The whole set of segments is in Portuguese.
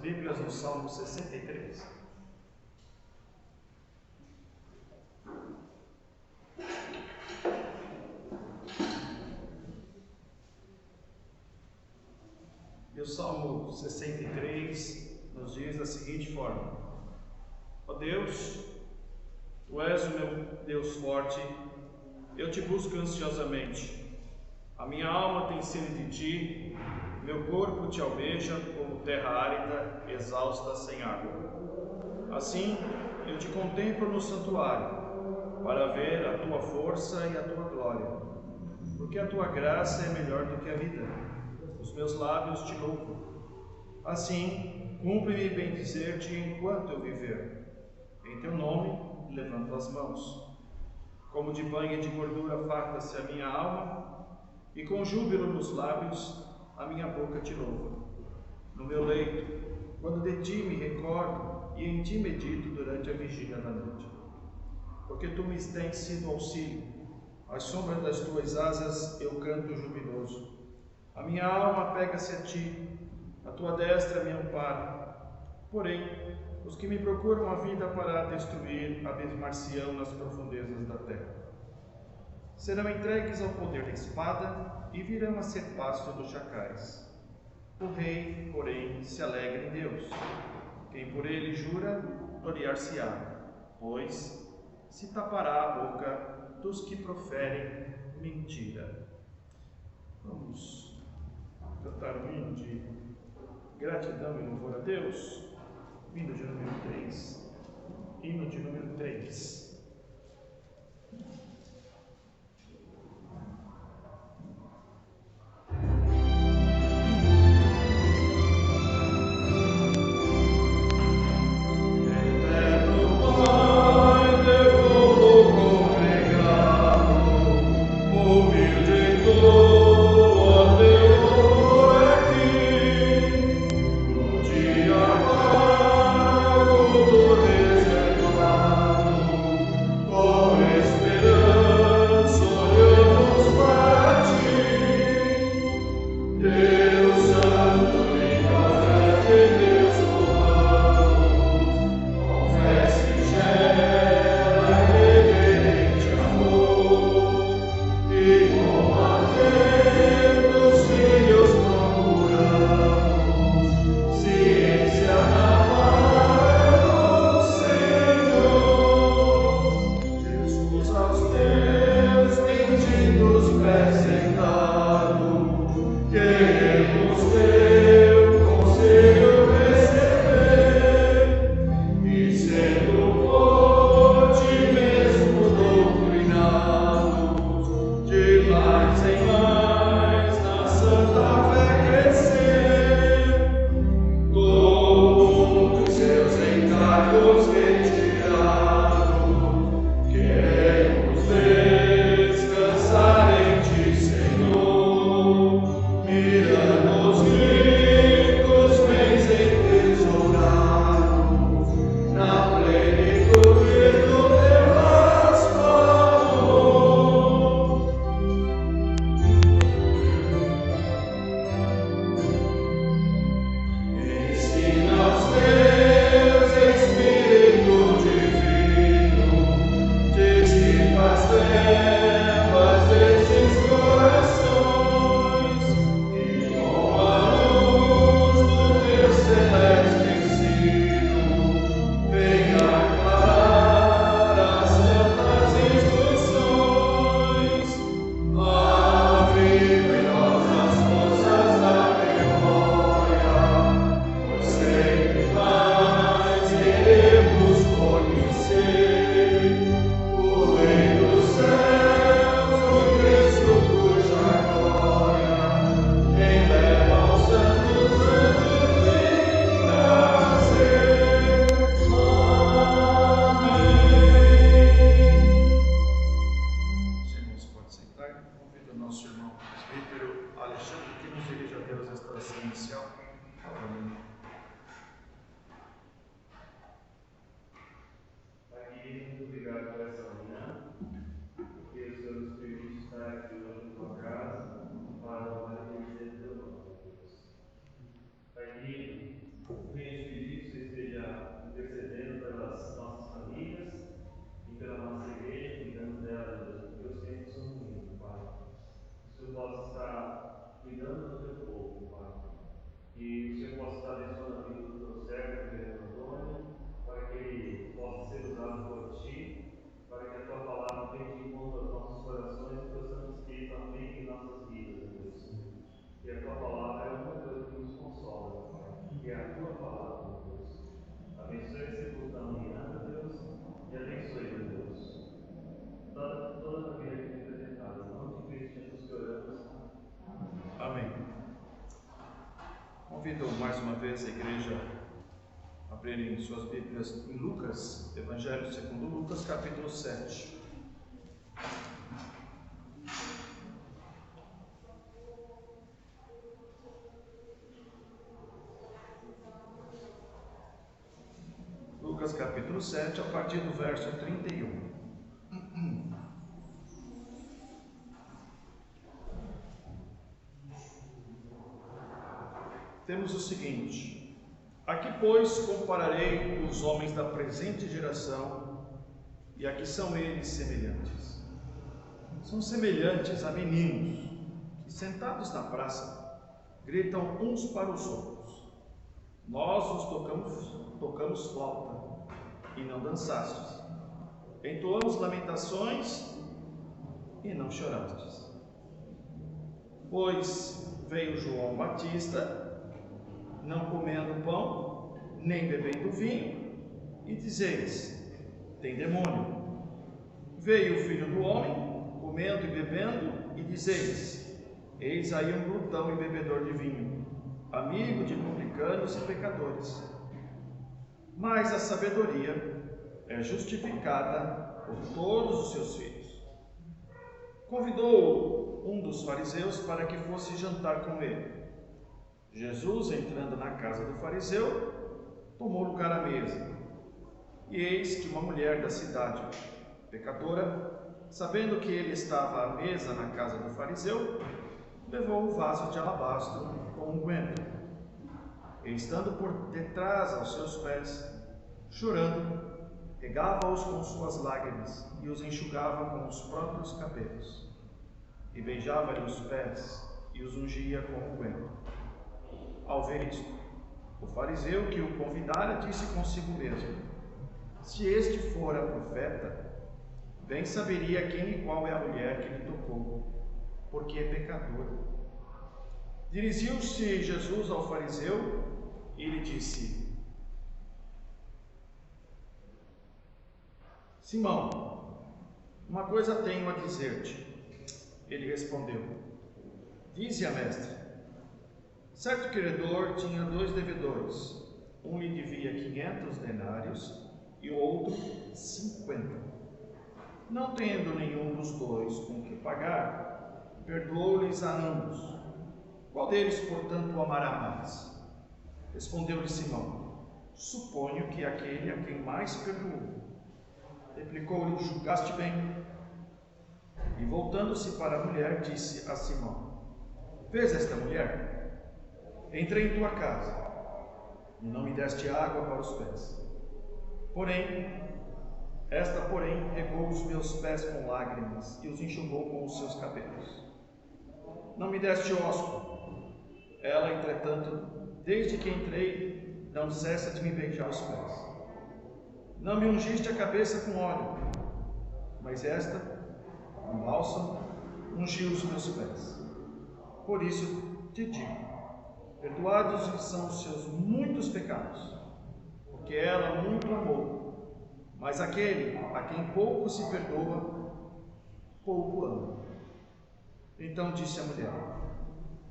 Bíblias no Salmo 63. E o Salmo 63 nos diz da seguinte forma: Ó Deus, Tu és o meu Deus forte, eu te busco ansiosamente. A minha alma tem sede de Ti, meu corpo Te almeja como terra árida, exausta, sem água. Assim, eu Te contemplo no santuário, para ver a Tua força e a Tua glória, porque a Tua graça é melhor do que a vida. Os meus lábios Te louvam. Assim, cumpre-me bendizer-Te enquanto eu viver. Em Teu nome, levanto as mãos. Como de banho e de gordura farta-se a minha alma, e com júbilo nos lábios, a minha boca Te louva. No meu leito, quando de Ti me recordo, e em Ti medito durante a vigília da noite. Porque Tu me tens sido auxílio, às sombras das Tuas asas eu canto jubiloso. A minha alma pega-se a Ti, a Tua destra me ampara. Porém, os que me procuram a vida para destruir, abismar-se-ão nas profundezas da terra. Serão entregues ao poder da espada e virão a ser pasto dos chacais. O rei, porém, se alegra em Deus. Quem por ele jura, gloriar-se-á, pois se tapará a boca dos que proferem mentira. Vamos cantar um hino de gratidão e louvor a Deus. Hino de número 3. Hino de número 3. O Rei do céu. mais uma vez a igreja abrirem suas Bíblias em Lucas, Evangelho segundo Lucas, capítulo 7. Lucas capítulo 7, a partir do verso 31. Temos o seguinte: aqui, pois, compararei os homens da presente geração, e a que são eles semelhantes. São semelhantes a meninos que, sentados na praça, gritam uns para os outros: nós os tocamos flauta, e não dançastes. Entoamos lamentações, e não chorastes. Pois veio João Batista, não comendo pão, nem bebendo vinho, e dizeis: tem demônio. Veio o Filho do Homem, comendo e bebendo, e dizeis: eis aí um glutão e bebedor de vinho, amigo de publicanos e pecadores. Mas a sabedoria é justificada por todos os seus filhos. Convidou um dos fariseus para que fosse jantar com ele. Jesus, entrando na casa do fariseu, tomou lugar à mesa. E eis que uma mulher da cidade, pecadora, sabendo que ele estava à mesa na casa do fariseu, levou um vaso de alabastro com unguento. E estando por detrás aos seus pés, chorando, regava-os com suas lágrimas e os enxugava com os próprios cabelos. E beijava-lhe os pés e os ungia com unguento. Ao ver isto, o fariseu que o convidara disse consigo mesmo: se este fora profeta, bem saberia quem e qual é a mulher que lhe tocou, porque é pecadora. Dirigiu-se Jesus ao fariseu e lhe disse: Simão, uma coisa tenho a dizer-te. Ele respondeu: dize-a, mestre. Certo credor tinha 2 devedores. Um lhe devia 500 denários e o outro 50. Não tendo nenhum dos dois com que pagar, perdoou-lhes a ambos. Qual deles, portanto, o amará mais? Respondeu-lhe Simão: suponho que aquele a quem mais perdoou. Replicou-lhe: julgaste bem. E voltando-se para a mulher, disse a Simão: vês esta mulher? Entrei em tua casa e não me deste água para os pés. Esta, porém, regou os meus pés com lágrimas e os enxugou com os seus cabelos. Não me deste ósculo. Ela, entretanto, desde que entrei, não cessa de me beijar os pés. Não me ungiste a cabeça com óleo, mas esta, com bálsamo, ungiu os meus pés. Por isso te digo: perdoados são os seus muitos pecados, porque ela muito amou. Mas aquele a quem pouco se perdoa, pouco ama. Então disse a mulher: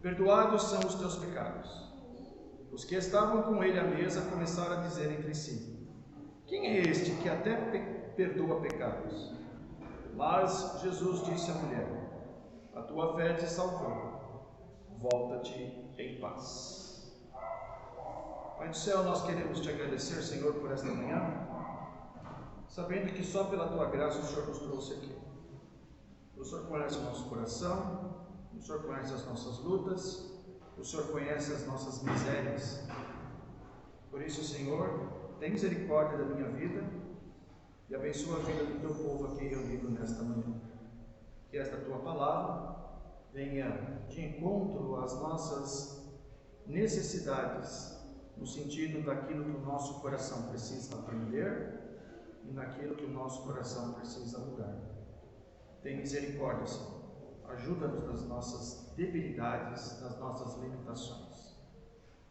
perdoados são os teus pecados. Os que estavam com ele à mesa começaram a dizer entre si: quem é este que até perdoa pecados? Mas Jesus disse à mulher: a tua fé te salvou. Volta-te em paz. Pai do céu, nós queremos te agradecer, Senhor, por esta manhã, sabendo que só pela tua graça o Senhor nos trouxe aqui. O Senhor conhece o nosso coração, o Senhor conhece as nossas lutas, o Senhor conhece as nossas misérias. Por isso, Senhor, tem misericórdia da minha vida e abençoa a vida do teu povo aqui reunido nesta manhã. Que esta tua palavra venha de encontro às nossas necessidades, no sentido daquilo que o nosso coração precisa aprender e naquilo que o nosso coração precisa mudar. Tem misericórdia, Senhor. Ajuda-nos nas nossas debilidades, nas nossas limitações.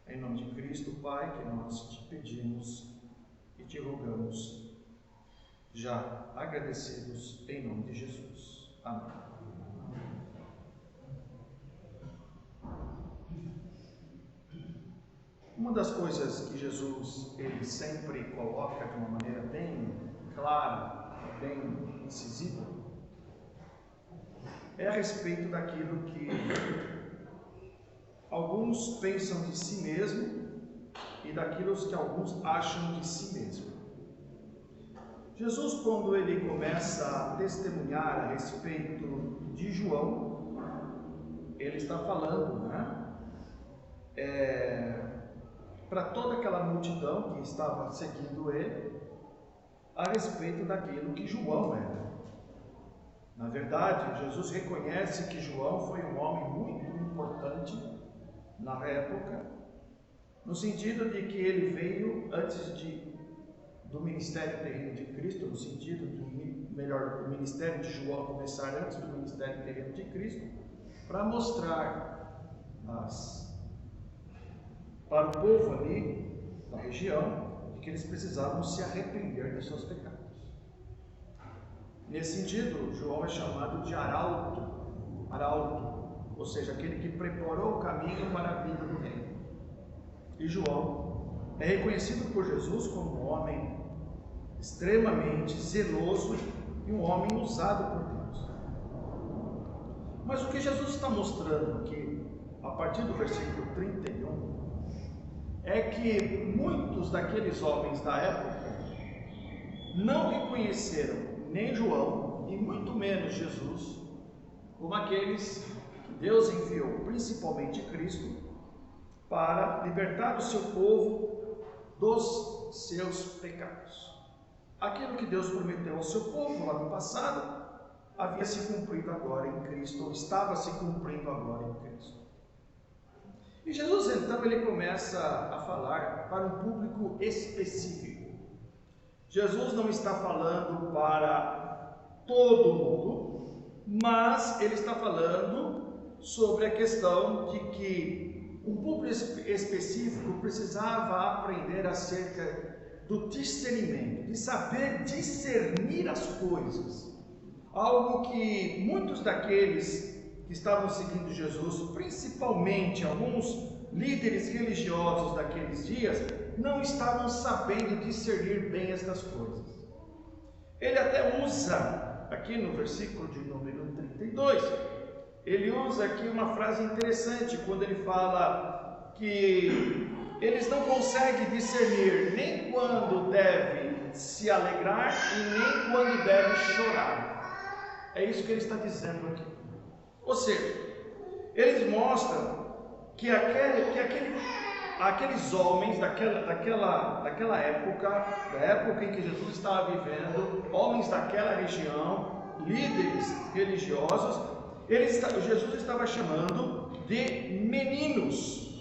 Em nome de Cristo, Pai, que nós te pedimos e te rogamos, já agradecidos em nome de Jesus. Amém. Uma das coisas que Jesus ele sempre coloca de uma maneira bem clara, bem incisiva, é a respeito daquilo que alguns pensam de si mesmo e daquilo que alguns acham de si mesmo. Jesus, quando ele começa a testemunhar a respeito de João, ele está falando, para toda aquela multidão que estava seguindo ele, a respeito daquilo que João era. Na verdade, Jesus reconhece que João foi um homem muito importante na época, no sentido de que ele veio antes do ministério terreno de Cristo, no sentido do ministério de João começar antes do ministério terreno de Cristo, para mostrar para o povo ali da região que eles precisavam se arrepender dos seus pecados. Nesse sentido, João é chamado de arauto, ou seja, aquele que preparou o caminho para a vida do reino. E João é reconhecido por Jesus como um homem extremamente zeloso e um homem usado por Deus. Mas o que Jesus está mostrando aqui, a partir do versículo 31, é que muitos daqueles homens da época não reconheceram nem João e muito menos Jesus como aqueles que Deus enviou, principalmente Cristo, para libertar o seu povo dos seus pecados. Aquilo que Deus prometeu ao seu povo lá no passado havia se cumprido agora em Cristo, ou estava se cumprindo agora em Cristo. E Jesus então ele começa a falar para um público específico. Jesus não está falando para todo mundo, mas ele está falando sobre a questão de que um público específico precisava aprender acerca do discernimento, de saber discernir as coisas. Algo que muitos daqueles que estavam seguindo Jesus, principalmente alguns líderes religiosos daqueles dias, não estavam sabendo discernir bem estas coisas. Ele até usa, aqui no versículo de número 32, ele usa aqui uma frase interessante, quando ele fala que eles não conseguem discernir nem quando deve se alegrar e nem quando deve chorar. É isso que ele está dizendo aqui. Ou seja, eles mostram que aqueles homens daquela época, da época em que Jesus estava vivendo, homens daquela região, líderes religiosos, Jesus estava chamando de meninos.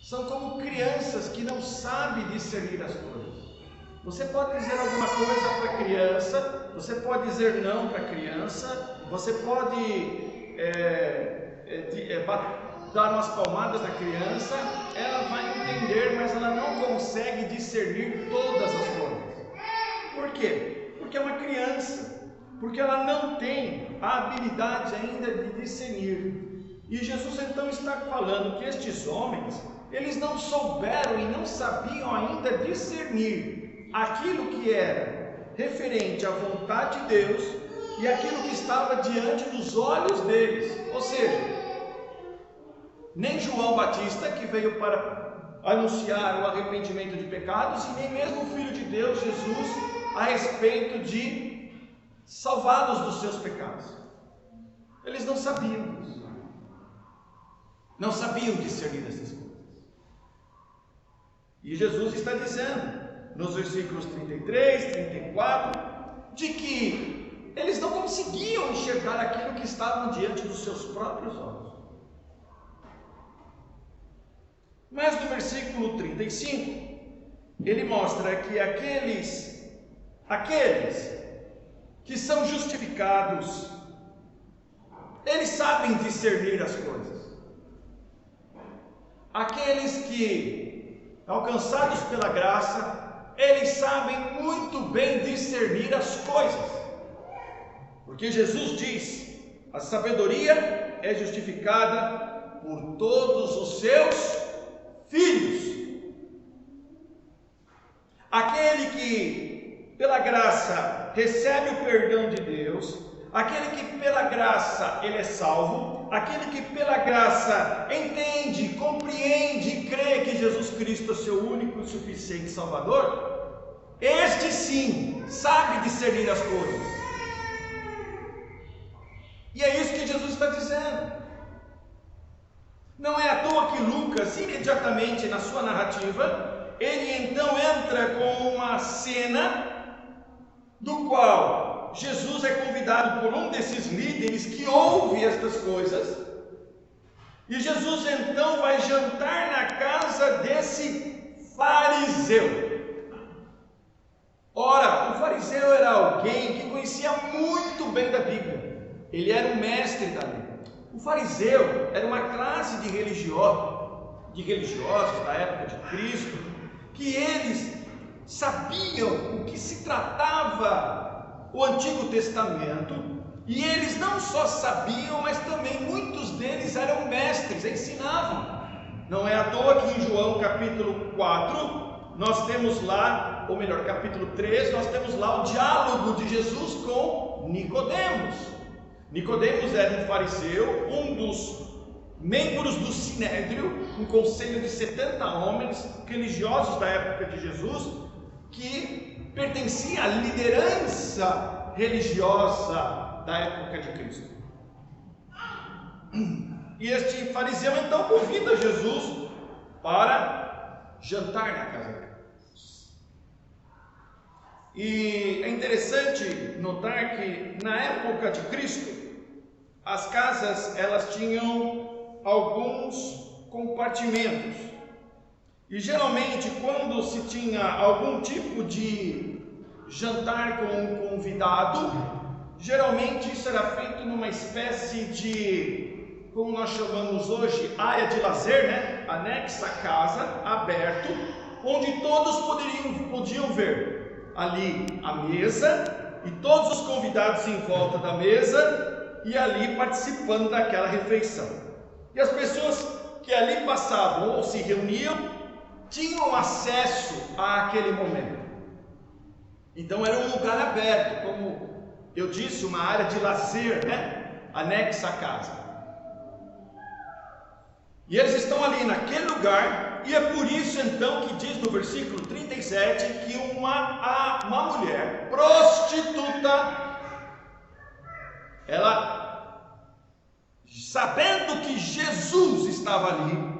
São como crianças que não sabem discernir as coisas. Você pode dizer alguma coisa para a criança, você pode dizer não para a criança, você pode dar umas palmadas na criança, ela vai entender, mas ela não consegue discernir todas as coisas. Por quê? Porque é uma criança, porque ela não tem a habilidade ainda de discernir. E Jesus então está falando que estes homens, eles não souberam e não sabiam ainda discernir aquilo que era referente à vontade de Deus e aquilo que estava diante dos olhos deles. Ou seja, nem João Batista, que veio para anunciar o arrependimento de pecados, e nem mesmo o Filho de Deus, Jesus, a respeito de salvá-los dos seus pecados. Eles não sabiam isso. Não sabiam discernir essas coisas. E Jesus está dizendo, nos versículos 33, 34, de que eles não conseguiam enxergar aquilo que estava diante dos seus próprios olhos. Mas no versículo 35, ele mostra que aqueles que são justificados, eles sabem discernir as coisas. Aqueles que, alcançados pela graça, eles sabem muito bem discernir as coisas. Porque Jesus diz: a sabedoria é justificada por todos os seus filhos. Aquele que pela graça recebe o perdão de Deus, aquele que pela graça ele é salvo, aquele que pela graça entende, compreende e crê que Jesus Cristo é seu único e suficiente Salvador, este sim sabe discernir as coisas. E é isso que Jesus está dizendo. Não é à toa que Lucas, imediatamente na sua narrativa, ele então entra com uma cena do qual Jesus é convidado por um desses líderes que ouve estas coisas, e Jesus então vai jantar na casa desse fariseu. Ora, o fariseu era alguém que conhecia muito bem da Bíblia, ele era um mestre da lei. O fariseu era uma classe de religiosos da época de Cristo, que eles sabiam o que se tratava o Antigo Testamento, e eles não só sabiam, mas também muitos deles eram mestres, ensinavam. Não é à toa que em João capítulo 4, nós temos lá, ou melhor, capítulo 3, nós temos lá o diálogo de Jesus com Nicodemos. Nicodemos era um fariseu, um dos membros do Sinédrio, um conselho de 70 homens religiosos da época de Jesus, que pertencia à liderança religiosa da época de Cristo. E este fariseu então convida Jesus para jantar na casa dele. E é interessante notar que na época de Cristo, as casas elas tinham alguns compartimentos. E geralmente quando se tinha algum tipo de jantar com um convidado, geralmente isso era feito numa espécie de, como nós chamamos hoje, área de lazer, né? Anexa à casa, aberto, onde todos podiam ver ali a mesa e todos os convidados em volta da mesa e ali participando daquela refeição. E as pessoas que ali passavam ou se reuniam tinham acesso àquele momento. Então era um lugar aberto, como eu disse, uma área de lazer, né? Anexa à casa. E eles estão ali naquele lugar, e é por isso então que diz no versículo 37 que uma mulher prostituta, ela, sabendo que Jesus estava ali,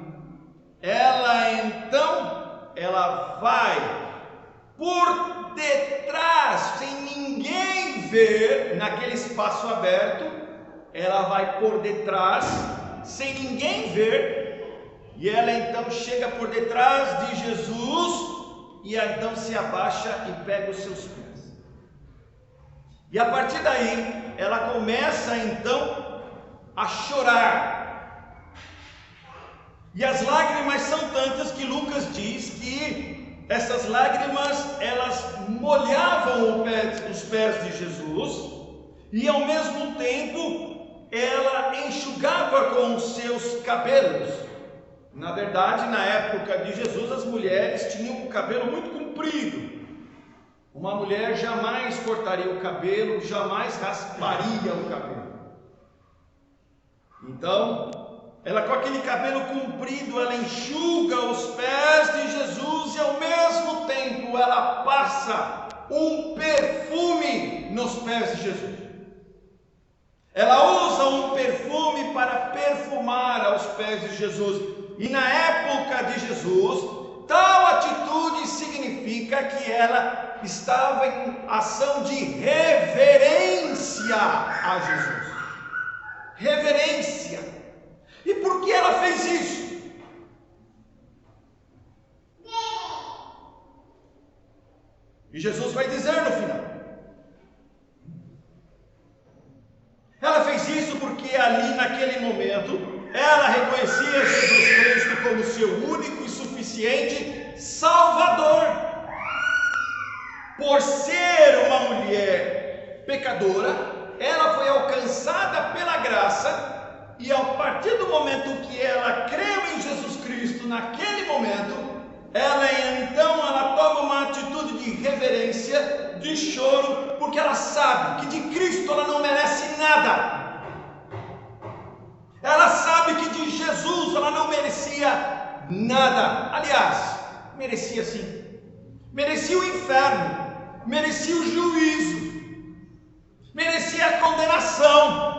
ela vai por detrás, sem ninguém ver, naquele espaço aberto, ela vai por detrás, sem ninguém ver, e ela então chega por detrás de Jesus, e então se abaixa e pega os seus pés. E a partir daí, ela começa então a chorar. E as lágrimas são tantas que Lucas diz que essas lágrimas elas molhavam os pés de Jesus, e ao mesmo tempo ela enxugava com os seus cabelos. Na verdade, na época de Jesus, as mulheres tinham o cabelo muito comprido. Uma mulher jamais cortaria o cabelo, jamais rasparia o cabelo. Então, ela com aquele cabelo comprido, ela enxuga os pés de Jesus e ao mesmo tempo ela passa um perfume nos pés de Jesus. Ela usa um perfume para perfumar aos pés de Jesus. E na época de Jesus, tal atitude significa que ela estava em ação de reverência a Jesus. Reverência. E por que ela fez isso? E Jesus vai dizer no final. Ela fez isso porque ali naquele momento ela reconhecia Jesus Cristo como seu único e suficiente Salvador. Por ser uma mulher pecadora, ela foi alcançada pela graça e a partir do momento que ela creu em Jesus Cristo, naquele momento, ela toma uma atitude de reverência, de choro, porque ela sabe que de Cristo ela não merece nada. Ela sabe que de Jesus ela não merecia nada. Aliás, merecia sim. Merecia o inferno, merecia o juízo, merecia a condenação.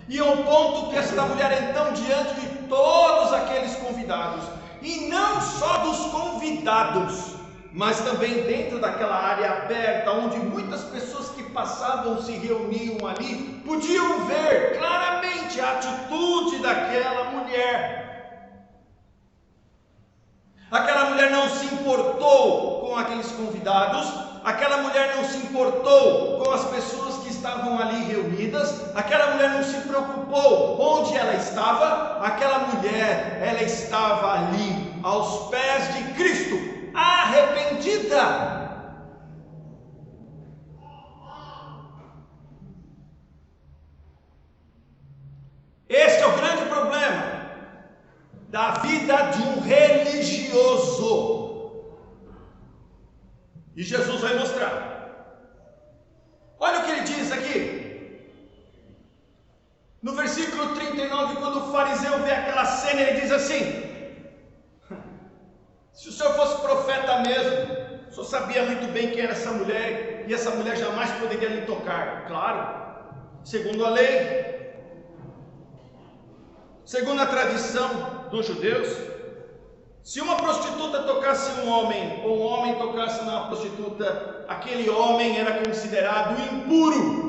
E ao ponto que esta mulher então, diante de todos aqueles convidados, e não só dos convidados, mas também dentro daquela área aberta, onde muitas pessoas que passavam se reuniam ali, podiam ver claramente a atitude daquela mulher. Aquela mulher não se importou com aqueles convidados, aquela mulher não se importou com as pessoas que estavam ali reunidas, aquela mulher não se preocupou onde ela estava, aquela mulher, ela estava ali aos pés de Cristo, arrependida. Este é o grande problema da vida de um religioso. E Jesus vai mostrar. Olha o que ele diz aqui. No versículo 39, quando o fariseu vê aquela cena, ele diz assim: se o senhor fosse profeta mesmo, o senhor sabia muito bem quem era essa mulher, e essa mulher jamais poderia lhe tocar. Claro, segundo a lei, segundo a tradição dos judeus, se uma prostituta tocasse um homem, ou um homem tocasse uma prostituta, aquele homem era considerado impuro.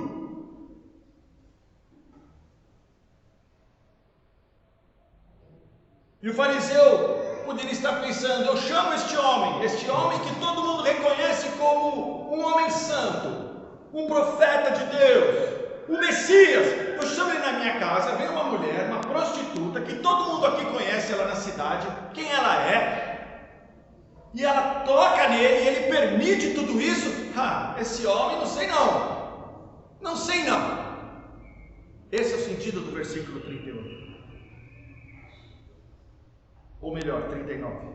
E o fariseu poderia estar pensando: eu chamo este homem que todo mundo reconhece como um homem santo, um profeta de Deus, o Messias, eu chamo ele na minha casa, vem uma mulher, uma prostituta, que todo mundo aqui conhece ela na cidade, quem ela é, e ela toca nele, e ele permite tudo isso. Esse homem, não sei não. Esse é o sentido do versículo 38. Ou melhor, 39.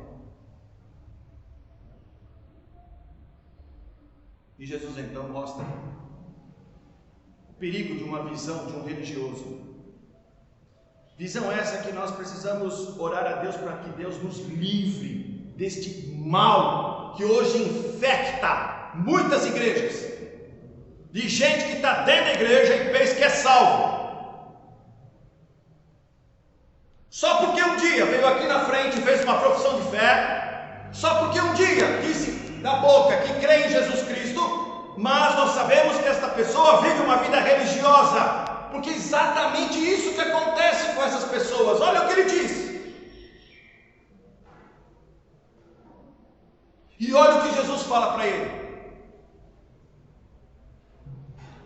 E Jesus então mostra o perigo de uma visão de um religioso. Visão essa que nós precisamos orar a Deus para que Deus nos livre deste mal que hoje infecta muitas igrejas, de gente que está dentro da igreja e pensa que é salvo. Só porque um dia veio aqui na frente e fez uma profissão de fé, só porque um dia disse na boca que crê em Jesus Cristo, mas nós sabemos que esta pessoa vive uma vida religiosa, porque é exatamente isso que acontece com essas pessoas. Olha o que ele diz. E olha o que Jesus fala para ele.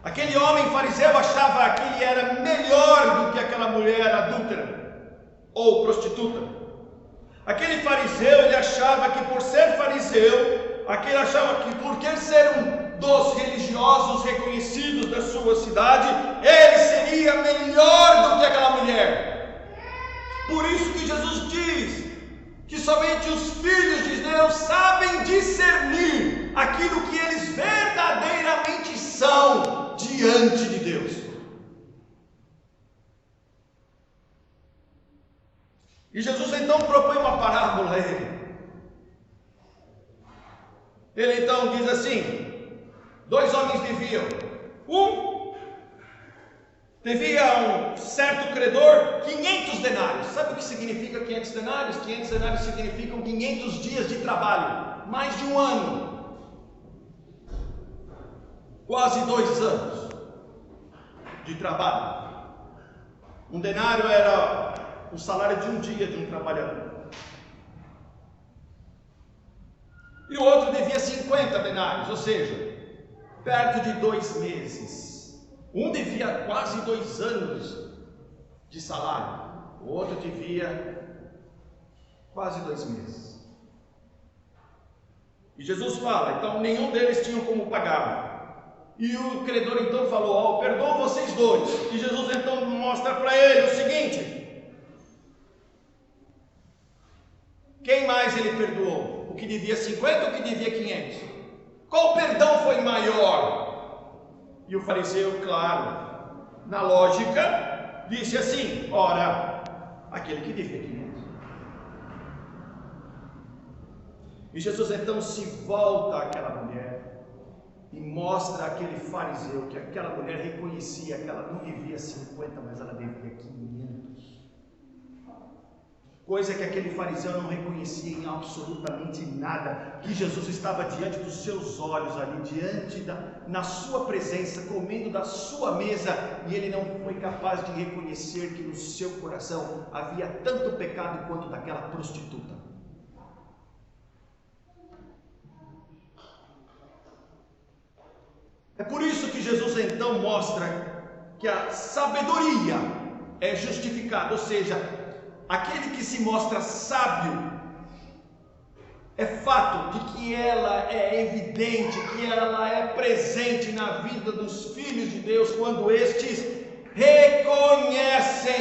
Aquele homem fariseu achava que ele era melhor do que aquela mulher adúltera ou prostituta. Aquele fariseu, ele achava que por ser fariseu, aquele achava que por ser um dos religiosos reconhecidos da sua cidade, ele seria melhor do que aquela mulher. Por isso que Jesus diz que somente os filhos de Deus sabem discernir aquilo que eles verdadeiramente são diante de Deus. E Jesus então propõe uma parábola a ele. Ele então diz assim: 2 homens deviam. Um devia a um certo credor 500 denários. Sabe o que significa 500 denários? 500 denários significam 500 dias de trabalho, mais de um ano, quase 2 anos de trabalho. Um denário era o salário de um dia de um trabalhador. E o outro devia 50 denários, ou seja, perto de 2 meses. Um devia quase 2 anos de salário, o outro devia quase 2 meses. E Jesus fala, então nenhum deles tinha como pagar. E o credor então falou: ó, perdoo vocês dois. E Jesus então mostra para ele o seguinte: quem mais ele perdoou? O que devia 50 ou o que devia 500? Qual perdão foi maior? E o fariseu, claro, na lógica, disse assim: ora, aquele que devia 500. E Jesus então se volta àquela mulher e mostra àquele fariseu que aquela mulher reconhecia que ela não devia 50, mas ela devia 500. Coisa que aquele fariseu não reconhecia em absolutamente nada, que Jesus estava diante dos seus olhos ali, na sua presença, comendo da sua mesa, e ele não foi capaz de reconhecer que no seu coração havia tanto pecado quanto daquela prostituta. É por isso que Jesus então mostra que a sabedoria é justificada, ou seja, aquele que se mostra sábio, é fato de que ela é evidente, que ela é presente na vida dos filhos de Deus, quando estes reconhecem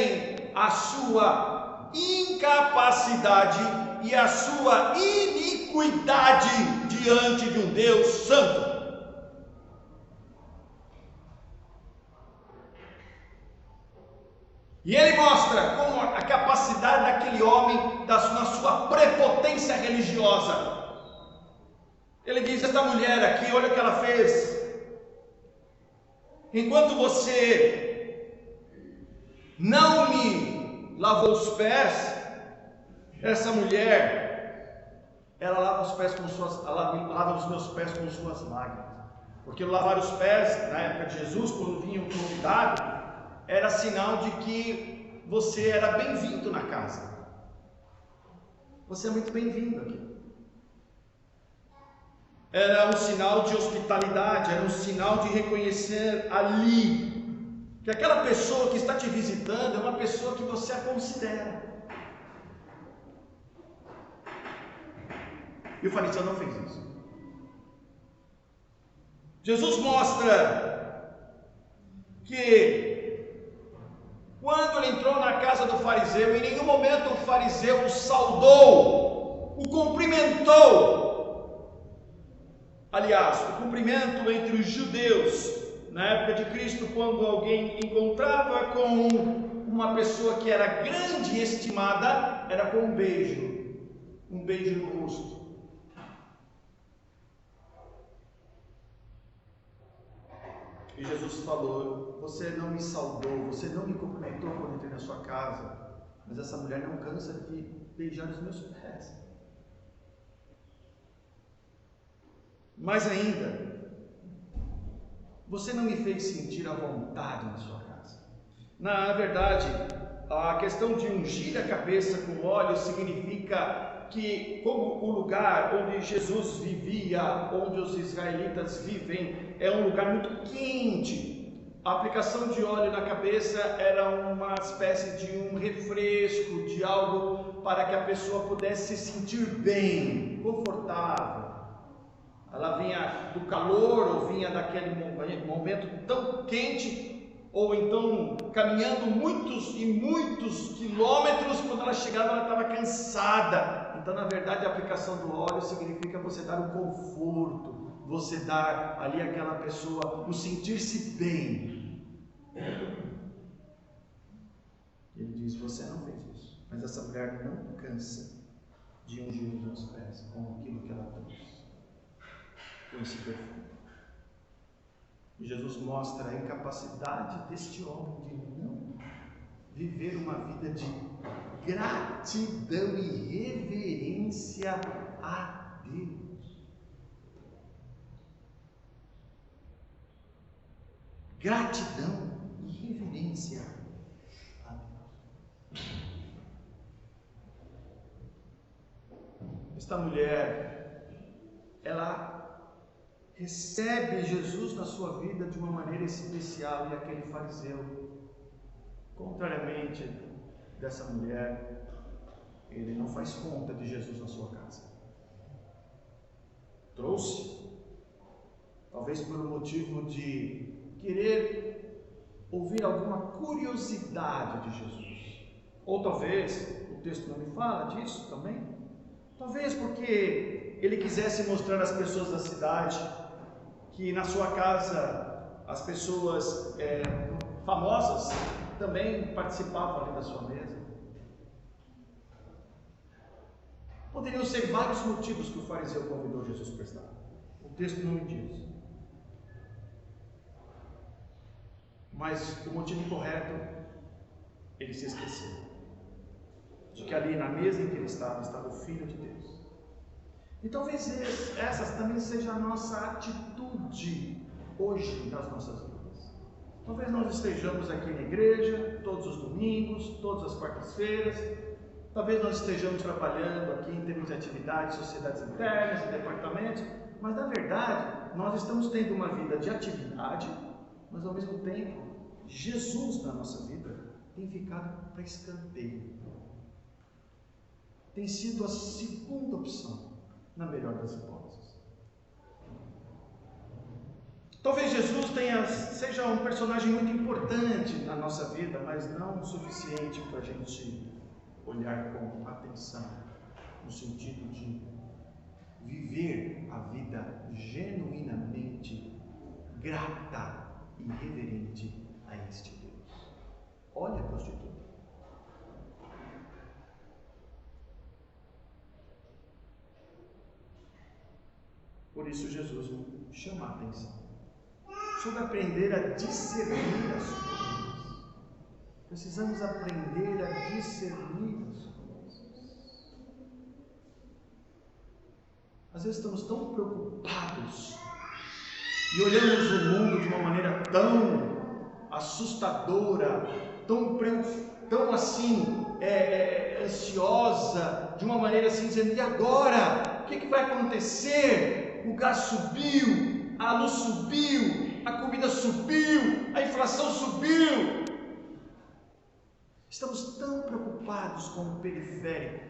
a sua incapacidade e a sua iniquidade diante de um Deus santo. E ele mostra como a capacidade daquele homem, na sua prepotência religiosa. Ele diz: esta mulher aqui, olha o que ela fez. Enquanto você não me lavou os pés, essa mulher, ela lava os pés com lava os meus pés com suas lágrimas. Porque lavar os pés, na época de Jesus, quando vinha um convidado, era sinal de que você era bem-vindo na casa. Você é muito bem-vindo aqui. Era um sinal de hospitalidade, era um sinal de reconhecer ali que aquela pessoa que está te visitando é uma pessoa que você a considera. E o fariseu não fez isso. Jesus mostra que quando ele entrou na casa do fariseu, em nenhum momento o fariseu o saudou, o cumprimentou. Aliás, o cumprimento entre os judeus, na época de Cristo, quando alguém encontrava com uma pessoa que era grande e estimada, era com um beijo no rosto. E Jesus falou: você não me saudou, você não me cumprimentou quando entrei na sua casa, mas essa mulher não cansa de beijar os meus pés. Mais ainda, você não me fez sentir à vontade na sua casa. Na verdade, a questão de ungir a cabeça com óleo significa que, como o lugar onde Jesus vivia, onde os israelitas vivem, é um lugar muito quente. A aplicação de óleo na cabeça era uma espécie de um refresco, de algo para que a pessoa pudesse se sentir bem, confortável. Ela vinha do calor, ou vinha daquele momento tão quente, ou então caminhando muitos e muitos quilômetros, quando ela chegava ela estava cansada. Então, na verdade, a aplicação do óleo significa você dar um conforto, você dar ali àquela pessoa o sentir-se bem. Ele diz: você não fez isso, mas essa mulher não cansa de ungir os meus pés com aquilo que ela trouxe, com esse perfume. E Jesus mostra a incapacidade deste homem de não viver uma vida de gratidão e reverência a Deus. Gratidão e reverência a Deus. Esta mulher, ela recebe Jesus na sua vida de uma maneira especial, e aquele fariseu, contrariamente dessa mulher, ele não faz conta de Jesus na sua casa. Trouxe, talvez por um motivo de querer ouvir alguma curiosidade de Jesus, ou talvez, o texto não me fala disso também, talvez porque ele quisesse mostrar às pessoas da cidade que na sua casa as pessoas famosas também participavam ali da sua mesa. Poderiam ser vários motivos que o fariseu convidou Jesus para estar. O texto não me diz. Mas o motivo correto, ele se esqueceu de que ali na mesa em que ele estava o Filho de Deus. E talvez essa também seja a nossa atitude hoje nas nossas vidas. Talvez nós estejamos aqui na igreja todos os domingos, todas as quartas-feiras. Talvez nós estejamos trabalhando aqui em termos de atividades, sociedades internas e departamentos, mas na verdade nós estamos tendo uma vida de atividade, mas ao mesmo tempo Jesus na nossa vida tem ficado para escanteio. Tem sido a segunda opção, na melhor das hipóteses. Talvez Jesus seja um personagem muito importante na nossa vida, mas não o suficiente para a gente olhar com atenção, no sentido de viver a vida genuinamente grata e reverente a este Deus. Olha, prostituta. Por isso Jesus chama a atenção sobre aprender a discernir as coisas. Precisamos aprender a discernir as coisas. Às vezes estamos tão preocupados e olhamos o mundo de uma maneira tão assustadora, tão assim, ansiosa, de uma maneira assim, dizendo: e agora? O que vai acontecer? O gás subiu, a luz subiu, a comida subiu, a inflação subiu. Estamos tão preocupados com o periférico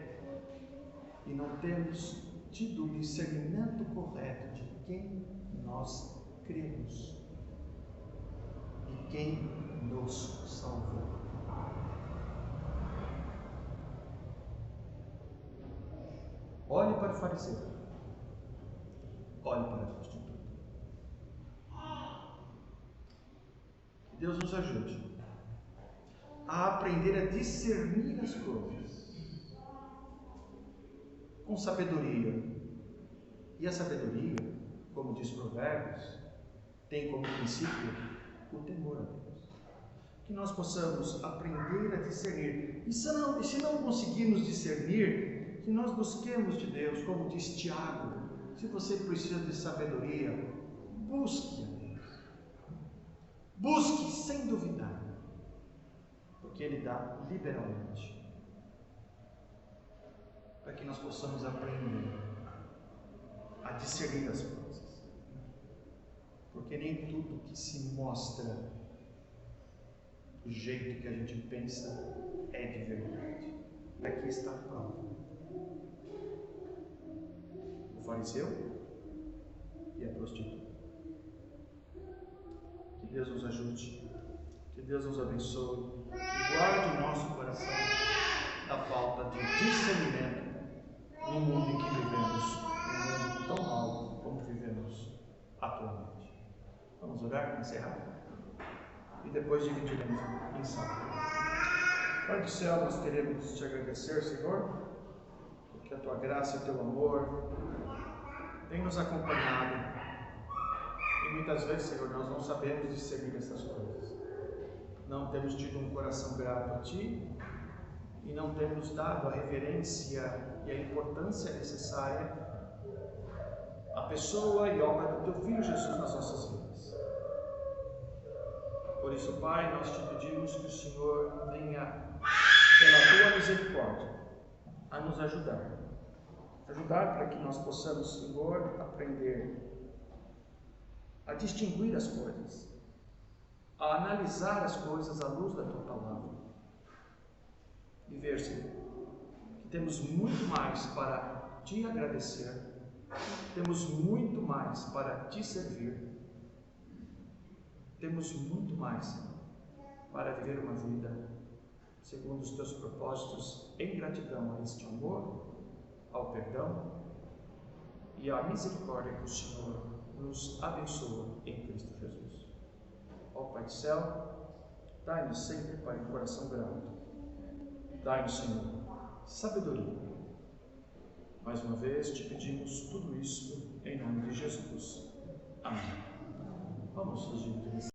e não temos tido o discernimento correto de quem nós cremos e quem nos salvou. Olhe para o fariseu, olhe para a prostituta. Que Deus nos ajude a aprender a discernir as coisas com sabedoria. E a sabedoria, como diz Provérbios, tem como princípio o temor a Deus. Que nós possamos aprender a discernir. E se não conseguirmos discernir, que nós busquemos de Deus, como diz Tiago. Se você precisa de sabedoria, busque a Deus. Busque sem duvidar, porque Ele dá liberalmente, para que nós possamos aprender a discernir as coisas, porque nem tudo que se mostra do jeito que a gente pensa é de verdade. Aqui está a prova: o fariseu e a prostituta. Que Deus nos ajude, que Deus nos abençoe e guarde o nosso coração da falta de discernimento no mundo em que vivemos, um mundo tão mau como vivemos atualmente. Vamos orar para encerrar? E depois dividiremos em sábado. Pai do céu, nós queremos te agradecer, Senhor, porque a tua graça e o teu amor têm nos acompanhado. E muitas vezes, Senhor, nós não sabemos discernir essas coisas. Não temos tido um coração grato a Ti e não temos dado a reverência e a importância necessária à pessoa e obra do Teu Filho Jesus nas nossas vidas. Por isso, Pai, nós te pedimos que o Senhor venha, pela Tua misericórdia, a nos ajudar. Ajudar para que nós possamos, Senhor, aprender a distinguir as coisas, a analisar as coisas à luz da Tua palavra e ver, Senhor, que temos muito mais para Te agradecer, temos muito mais para Te servir temos muito mais, Senhor, para viver uma vida segundo os teus propósitos, em gratidão a este amor, ao perdão e à misericórdia que o Senhor nos abençoa em Cristo Jesus. Ó Pai do céu, dai-nos sempre, Pai, um coração grato. Dai-nos, Senhor, sabedoria. Mais uma vez te pedimos tudo isso em nome de Jesus. Amém. Vamos, Jesus.